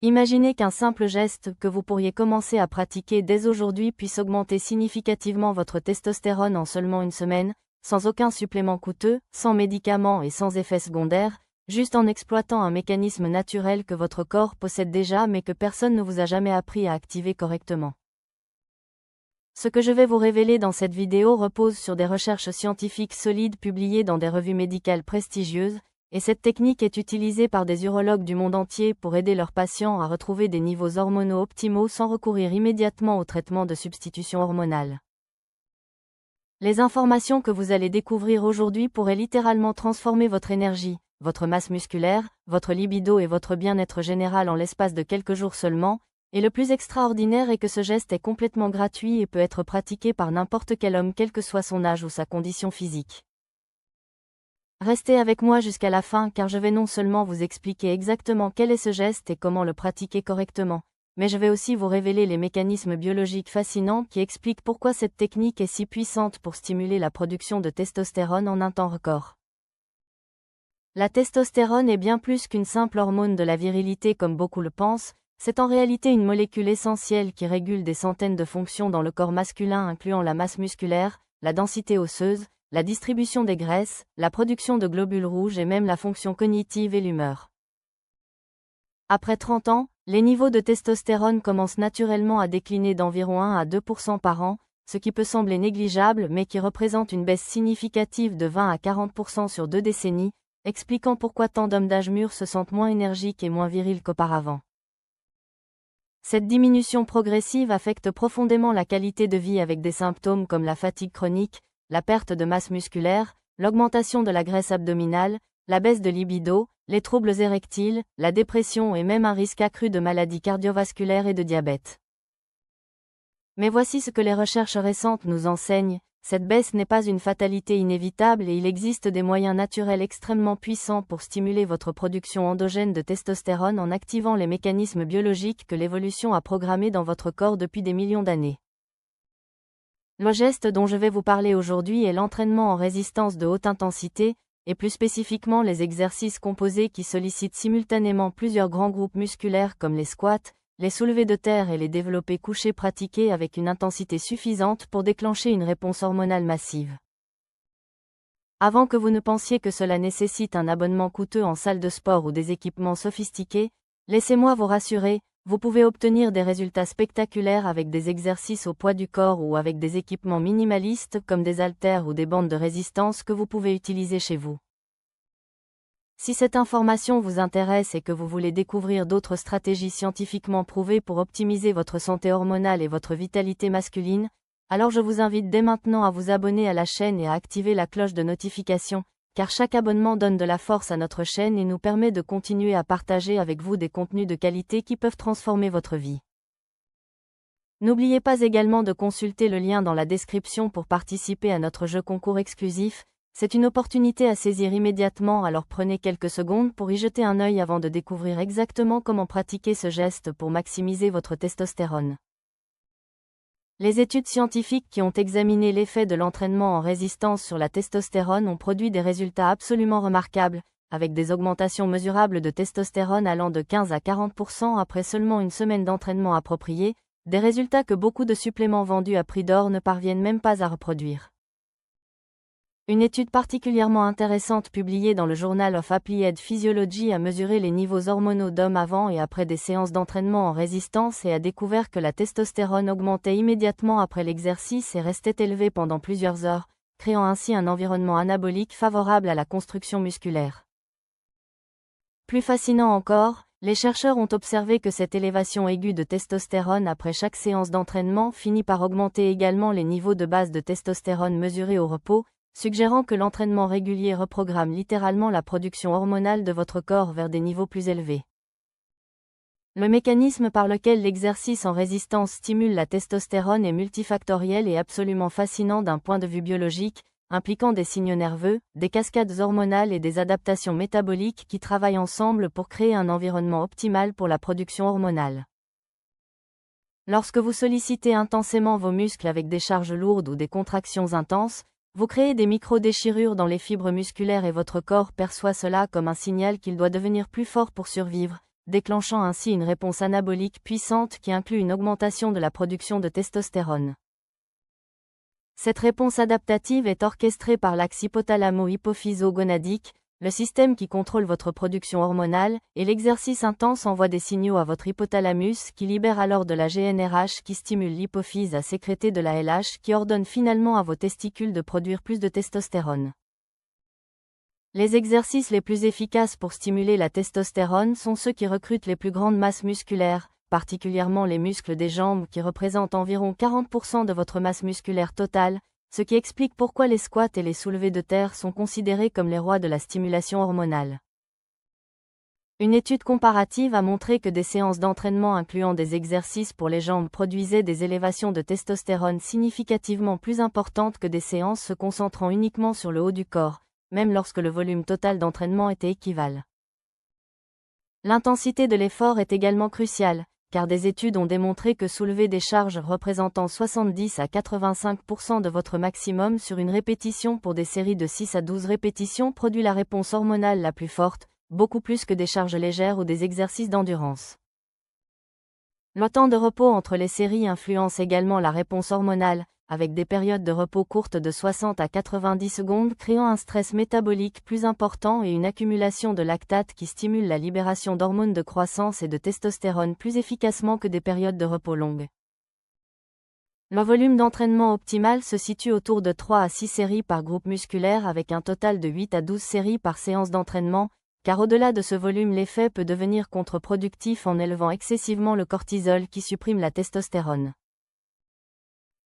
Imaginez qu'un simple geste que vous pourriez commencer à pratiquer dès aujourd'hui puisse augmenter significativement votre testostérone en seulement une semaine, sans aucun supplément coûteux, sans médicaments et sans effets secondaires, juste en exploitant un mécanisme naturel que votre corps possède déjà mais que personne ne vous a jamais appris à activer correctement. Ce que je vais vous révéler dans cette vidéo repose sur des recherches scientifiques solides publiées dans des revues médicales prestigieuses, et cette technique est utilisée par des urologues du monde entier pour aider leurs patients à retrouver des niveaux hormonaux optimaux sans recourir immédiatement au traitement de substitution hormonale. Les informations que vous allez découvrir aujourd'hui pourraient littéralement transformer votre énergie, votre masse musculaire, votre libido et votre bien-être général en l'espace de quelques jours seulement, et le plus extraordinaire est que ce geste est complètement gratuit et peut être pratiqué par n'importe quel homme quel que soit son âge ou sa condition physique. Restez avec moi jusqu'à la fin car je vais non seulement vous expliquer exactement quel est ce geste et comment le pratiquer correctement, mais je vais aussi vous révéler les mécanismes biologiques fascinants qui expliquent pourquoi cette technique est si puissante pour stimuler la production de testostérone en un temps record. La testostérone est bien plus qu'une simple hormone de la virilité comme beaucoup le pensent, c'est en réalité une molécule essentielle qui régule des centaines de fonctions dans le corps masculin incluant la masse musculaire, la densité osseuse, la distribution des graisses, la production de globules rouges et même la fonction cognitive et l'humeur. Après 30 ans, les niveaux de testostérone commencent naturellement à décliner d'environ 1 à 2% par an, ce qui peut sembler négligeable mais qui représente une baisse significative de 20 à 40% sur 2 décennies, expliquant pourquoi tant d'hommes d'âge mûr se sentent moins énergiques et moins virils qu'auparavant. Cette diminution progressive affecte profondément la qualité de vie avec des symptômes comme la fatigue chronique, la perte de masse musculaire, l'augmentation de la graisse abdominale, la baisse de libido, les troubles érectiles, la dépression et même un risque accru de maladies cardiovasculaires et de diabète. Mais voici ce que les recherches récentes nous enseignent, cette baisse n'est pas une fatalité inévitable et il existe des moyens naturels extrêmement puissants pour stimuler votre production endogène de testostérone en activant les mécanismes biologiques que l'évolution a programmés dans votre corps depuis des millions d'années. Le geste dont je vais vous parler aujourd'hui est l'entraînement en résistance de haute intensité, et plus spécifiquement les exercices composés qui sollicitent simultanément plusieurs grands groupes musculaires comme les squats, les soulevés de terre et les développés couchés pratiqués avec une intensité suffisante pour déclencher une réponse hormonale massive. Avant que vous ne pensiez que cela nécessite un abonnement coûteux en salle de sport ou des équipements sophistiqués, laissez-moi vous rassurer, vous pouvez obtenir des résultats spectaculaires avec des exercices au poids du corps ou avec des équipements minimalistes comme des haltères ou des bandes de résistance que vous pouvez utiliser chez vous. Si cette information vous intéresse et que vous voulez découvrir d'autres stratégies scientifiquement prouvées pour optimiser votre santé hormonale et votre vitalité masculine, alors je vous invite dès maintenant à vous abonner à la chaîne et à activer la cloche de notification, car chaque abonnement donne de la force à notre chaîne et nous permet de continuer à partager avec vous des contenus de qualité qui peuvent transformer votre vie. N'oubliez pas également de consulter le lien dans la description pour participer à notre jeu concours exclusif. C'est une opportunité à saisir immédiatement, alors prenez quelques secondes pour y jeter un œil avant de découvrir exactement comment pratiquer ce geste pour maximiser votre testostérone. Les études scientifiques qui ont examiné l'effet de l'entraînement en résistance sur la testostérone ont produit des résultats absolument remarquables, avec des augmentations mesurables de testostérone allant de 15 à 40% après seulement une semaine d'entraînement approprié, des résultats que beaucoup de suppléments vendus à prix d'or ne parviennent même pas à reproduire. Une étude particulièrement intéressante publiée dans le Journal of Applied Physiology a mesuré les niveaux hormonaux d'hommes avant et après des séances d'entraînement en résistance et a découvert que la testostérone augmentait immédiatement après l'exercice et restait élevée pendant plusieurs heures, créant ainsi un environnement anabolique favorable à la construction musculaire. Plus fascinant encore, les chercheurs ont observé que cette élévation aiguë de testostérone après chaque séance d'entraînement finit par augmenter également les niveaux de base de testostérone mesurés au repos, suggérant que l'entraînement régulier reprogramme littéralement la production hormonale de votre corps vers des niveaux plus élevés. Le mécanisme par lequel l'exercice en résistance stimule la testostérone est multifactoriel et absolument fascinant d'un point de vue biologique, impliquant des signaux nerveux, des cascades hormonales et des adaptations métaboliques qui travaillent ensemble pour créer un environnement optimal pour la production hormonale. Lorsque vous sollicitez intensément vos muscles avec des charges lourdes ou des contractions intenses, vous créez des micro-déchirures dans les fibres musculaires et votre corps perçoit cela comme un signal qu'il doit devenir plus fort pour survivre, déclenchant ainsi une réponse anabolique puissante qui inclut une augmentation de la production de testostérone. Cette réponse adaptative est orchestrée par l'axe hypothalamo-hypophyso-gonadique, le système qui contrôle votre production hormonale, et l'exercice intense envoie des signaux à votre hypothalamus qui libère alors de la GnRH qui stimule l'hypophyse à sécréter de la LH qui ordonne finalement à vos testicules de produire plus de testostérone. Les exercices les plus efficaces pour stimuler la testostérone sont ceux qui recrutent les plus grandes masses musculaires, particulièrement les muscles des jambes qui représentent environ 40% de votre masse musculaire totale, ce qui explique pourquoi les squats et les soulevés de terre sont considérés comme les rois de la stimulation hormonale. Une étude comparative a montré que des séances d'entraînement incluant des exercices pour les jambes produisaient des élévations de testostérone significativement plus importantes que des séances se concentrant uniquement sur le haut du corps, même lorsque le volume total d'entraînement était équivalent. L'intensité de l'effort est également cruciale, car des études ont démontré que soulever des charges représentant 70 à 85% de votre maximum sur une répétition pour des séries de 6 à 12 répétitions produit la réponse hormonale la plus forte, beaucoup plus que des charges légères ou des exercices d'endurance. Le temps de repos entre les séries influence également la réponse hormonale, avec des périodes de repos courtes de 60 à 90 secondes créant un stress métabolique plus important et une accumulation de lactate qui stimule la libération d'hormones de croissance et de testostérone plus efficacement que des périodes de repos longues. Le volume d'entraînement optimal se situe autour de 3 à 6 séries par groupe musculaire avec un total de 8 à 12 séries par séance d'entraînement, car au-delà de ce volume l'effet peut devenir contre-productif en élevant excessivement le cortisol qui supprime la testostérone.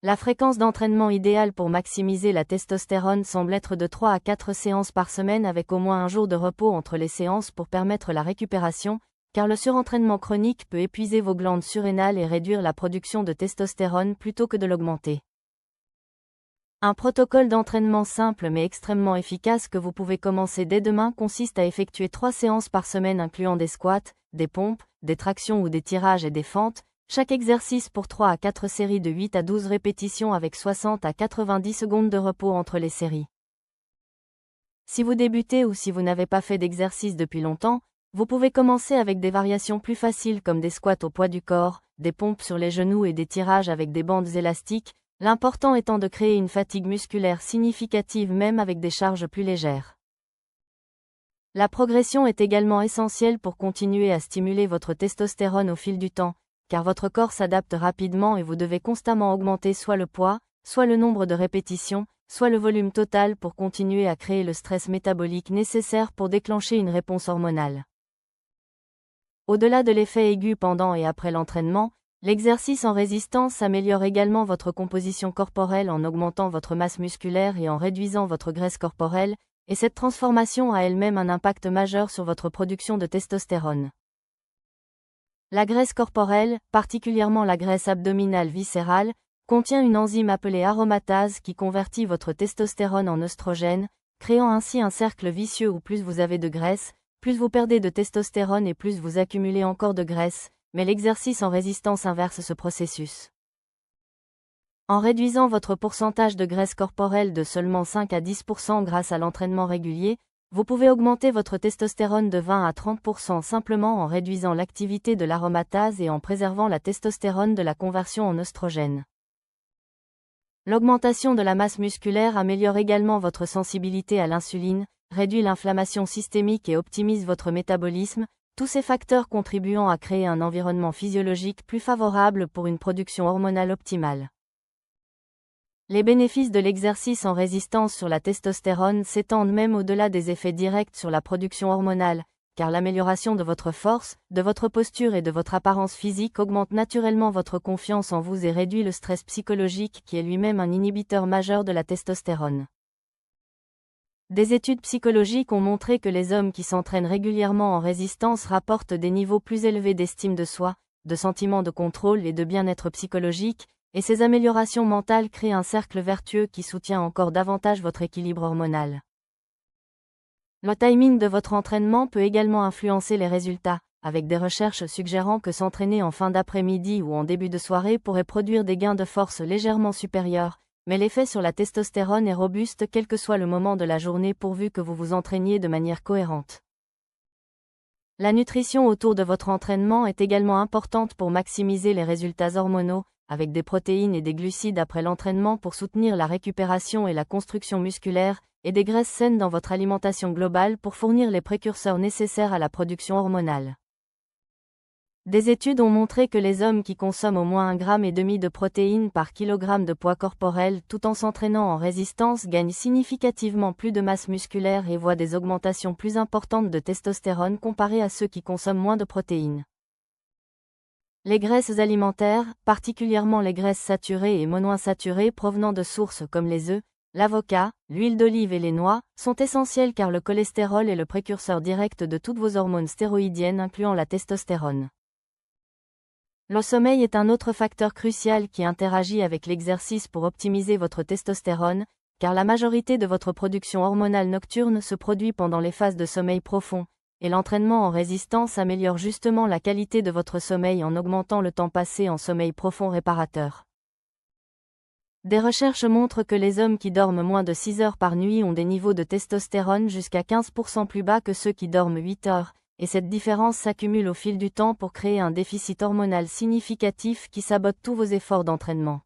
La fréquence d'entraînement idéale pour maximiser la testostérone semble être de 3 à 4 séances par semaine avec au moins un jour de repos entre les séances pour permettre la récupération, car le surentraînement chronique peut épuiser vos glandes surrénales et réduire la production de testostérone plutôt que de l'augmenter. Un protocole d'entraînement simple mais extrêmement efficace que vous pouvez commencer dès demain consiste à effectuer 3 séances par semaine incluant des squats, des pompes, des tractions ou des tirages et des fentes, chaque exercice pour 3 à 4 séries de 8 à 12 répétitions avec 60 à 90 secondes de repos entre les séries. Si vous débutez ou si vous n'avez pas fait d'exercice depuis longtemps, vous pouvez commencer avec des variations plus faciles comme des squats au poids du corps, des pompes sur les genoux et des tirages avec des bandes élastiques, l'important étant de créer une fatigue musculaire significative même avec des charges plus légères. La progression est également essentielle pour continuer à stimuler votre testostérone au fil du temps, car votre corps s'adapte rapidement et vous devez constamment augmenter soit le poids, soit le nombre de répétitions, soit le volume total pour continuer à créer le stress métabolique nécessaire pour déclencher une réponse hormonale. Au-delà de l'effet aigu pendant et après l'entraînement, l'exercice en résistance améliore également votre composition corporelle en augmentant votre masse musculaire et en réduisant votre graisse corporelle, et cette transformation a elle-même un impact majeur sur votre production de testostérone. La graisse corporelle, particulièrement la graisse abdominale viscérale, contient une enzyme appelée aromatase qui convertit votre testostérone en œstrogène, créant ainsi un cercle vicieux où plus vous avez de graisse, plus vous perdez de testostérone et plus vous accumulez encore de graisse, mais l'exercice en résistance inverse ce processus. En réduisant votre pourcentage de graisse corporelle de seulement 5 à 10% grâce à l'entraînement régulier, vous pouvez augmenter votre testostérone de 20 à 30% simplement en réduisant l'activité de l'aromatase et en préservant la testostérone de la conversion en œstrogène. L'augmentation de la masse musculaire améliore également votre sensibilité à l'insuline, réduit l'inflammation systémique et optimise votre métabolisme, tous ces facteurs contribuant à créer un environnement physiologique plus favorable pour une production hormonale optimale. Les bénéfices de l'exercice en résistance sur la testostérone s'étendent même au-delà des effets directs sur la production hormonale, car l'amélioration de votre force, de votre posture et de votre apparence physique augmente naturellement votre confiance en vous et réduit le stress psychologique qui est lui-même un inhibiteur majeur de la testostérone. Des études psychologiques ont montré que les hommes qui s'entraînent régulièrement en résistance rapportent des niveaux plus élevés d'estime de soi, de sentiment de contrôle et de bien-être psychologique, et ces améliorations mentales créent un cercle vertueux qui soutient encore davantage votre équilibre hormonal. Le timing de votre entraînement peut également influencer les résultats, avec des recherches suggérant que s'entraîner en fin d'après-midi ou en début de soirée pourrait produire des gains de force légèrement supérieurs, mais l'effet sur la testostérone est robuste quel que soit le moment de la journée pourvu que vous vous entraîniez de manière cohérente. La nutrition autour de votre entraînement est également importante pour maximiser les résultats hormonaux, avec des protéines et des glucides après l'entraînement pour soutenir la récupération et la construction musculaire, et des graisses saines dans votre alimentation globale pour fournir les précurseurs nécessaires à la production hormonale. Des études ont montré que les hommes qui consomment au moins 1,5 g de protéines par kilogramme de poids corporel tout en s'entraînant en résistance gagnent significativement plus de masse musculaire et voient des augmentations plus importantes de testostérone comparées à ceux qui consomment moins de protéines. Les graisses alimentaires, particulièrement les graisses saturées et monoinsaturées provenant de sources comme les œufs, l'avocat, l'huile d'olive et les noix, sont essentielles car le cholestérol est le précurseur direct de toutes vos hormones stéroïdiennes incluant la testostérone. Le sommeil est un autre facteur crucial qui interagit avec l'exercice pour optimiser votre testostérone, car la majorité de votre production hormonale nocturne se produit pendant les phases de sommeil profond, et l'entraînement en résistance améliore justement la qualité de votre sommeil en augmentant le temps passé en sommeil profond réparateur. Des recherches montrent que les hommes qui dorment moins de 6 heures par nuit ont des niveaux de testostérone jusqu'à 15% plus bas que ceux qui dorment 8 heures, et cette différence s'accumule au fil du temps pour créer un déficit hormonal significatif qui sabote tous vos efforts d'entraînement.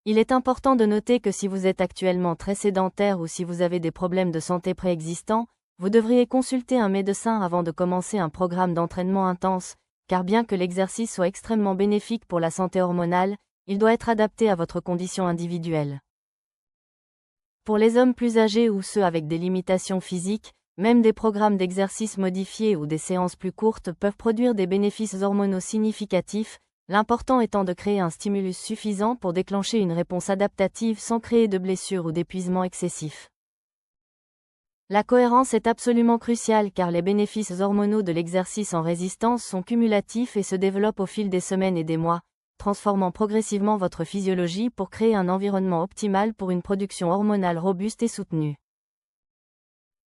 Il est important de noter que si vous êtes actuellement très sédentaire ou si vous avez des problèmes de santé préexistants, vous devriez consulter un médecin avant de commencer un programme d'entraînement intense, car bien que l'exercice soit extrêmement bénéfique pour la santé hormonale, il doit être adapté à votre condition individuelle. Pour les hommes plus âgés ou ceux avec des limitations physiques, même des programmes d'exercice modifiés ou des séances plus courtes peuvent produire des bénéfices hormonaux significatifs, l'important étant de créer un stimulus suffisant pour déclencher une réponse adaptative sans créer de blessures ou d'épuisement excessif. La cohérence est absolument cruciale car les bénéfices hormonaux de l'exercice en résistance sont cumulatifs et se développent au fil des semaines et des mois, transformant progressivement votre physiologie pour créer un environnement optimal pour une production hormonale robuste et soutenue.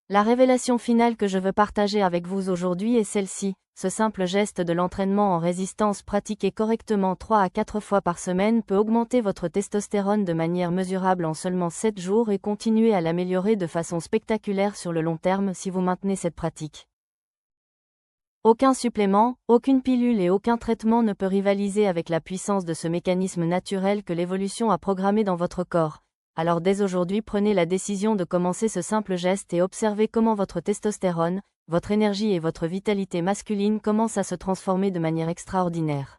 La révélation finale que je veux partager avec vous aujourd'hui est celle-ci. Ce simple geste de l'entraînement en résistance pratiqué correctement 3 à 4 fois par semaine peut augmenter votre testostérone de manière mesurable en seulement 7 jours et continuer à l'améliorer de façon spectaculaire sur le long terme si vous maintenez cette pratique. Aucun supplément, aucune pilule et aucun traitement ne peut rivaliser avec la puissance de ce mécanisme naturel que l'évolution a programmé dans votre corps. Alors dès aujourd'hui prenez la décision de commencer ce simple geste et observez comment votre testostérone, votre énergie et votre vitalité masculine commencent à se transformer de manière extraordinaire.